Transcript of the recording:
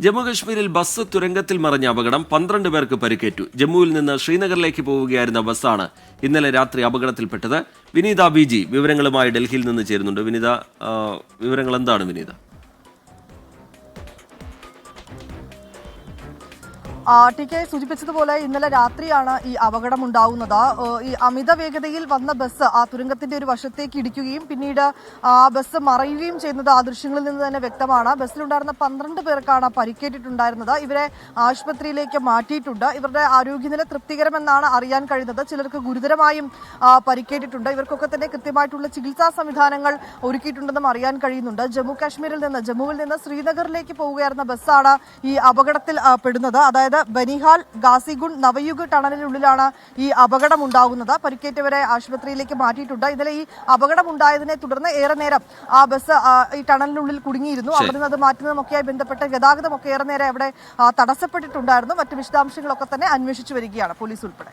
ജമ്മുകശ്മീരിൽ ബസ് തുരങ്കത്തിൽ മറിഞ്ഞ അപകടം 12 പേർക്ക് പരിക്കേറ്റു. ജമ്മുവിൽ നിന്ന് ശ്രീനഗറിലേക്ക് പോവുകയായിരുന്ന ബസ്സാണ് ഇന്നലെ രാത്രി അപകടത്തിൽപ്പെട്ടത്. വിനീത ബി വിവരങ്ങളുമായി ഡൽഹിയിൽ നിന്ന് ചേരുന്നുണ്ട്. വിനീത, വിവരങ്ങൾ എന്താണ് വിനീത? ടി കെ സൂചിപ്പിച്ചതുപോലെ ഇന്നലെ രാത്രിയാണ് ഈ അപകടമുണ്ടാവുന്നത്. ഈ അമിത വേഗതയിൽ വന്ന ബസ് ആ തുരങ്കത്തിന്റെ ഒരു വശത്തേക്ക് ഇടിക്കുകയും പിന്നീട് ആ ബസ് മറയുകയും ചെയ്യുന്നത് ആ ദൃശ്യങ്ങളിൽ നിന്ന് തന്നെ വ്യക്തമാണ്. ബസ്സിലുണ്ടായിരുന്ന 12 പേർക്കാണ് പരിക്കേറ്റിട്ടുണ്ടായിരുന്നത്. ഇവരെ ആശുപത്രിയിലേക്ക് മാറ്റിയിട്ടുണ്ട്. ഇവരുടെ ആരോഗ്യനില തൃപ്തികരമെന്നാണ് അറിയാൻ കഴിയുന്നത്. ചിലർക്ക് ഗുരുതരമായും പരിക്കേറ്റിട്ടുണ്ട്. ഇവർക്കൊക്കെ തന്നെ കൃത്യമായിട്ടുള്ള ചികിത്സാ സംവിധാനങ്ങൾ ഒരുക്കിയിട്ടുണ്ടെന്നും അറിയാൻ കഴിയുന്നുണ്ട്. ജമ്മുവിൽ നിന്ന് ശ്രീനഗറിലേക്ക് പോവുകയായിരുന്ന ബസ്സാണ് ഈ അപകടത്തിൽ പെടുന്നത്. അതായത് ബനിഹാൽ ഗാസിഗുണ്ട് നവയുഗ് ടണലിനുള്ളിലാണ് ഈ അപകടമുണ്ടാകുന്നത്. പരിക്കേറ്റവരെ ആശുപത്രിയിലേക്ക് മാറ്റിയിട്ടുണ്ട്. ഇന്നലെ ഈ അപകടമുണ്ടായതിനെ തുടർന്ന് ഏറെ നേരം ആ ബസ് ഈ ടണലിനുള്ളിൽ കുടുങ്ങിയിരുന്നു. അവിടെ നിന്ന് അത് മാറ്റുന്നതുമൊക്കെയായി ബന്ധപ്പെട്ട ഗതാഗതമൊക്കെ ഏറെ നേരം അവിടെ തടസ്സപ്പെട്ടിട്ടുണ്ടായിരുന്നു. മറ്റു വിശദാംശങ്ങളൊക്കെ തന്നെ അന്വേഷിച്ചു വരികയാണ് പോലീസ് ഉൾപ്പെടെ.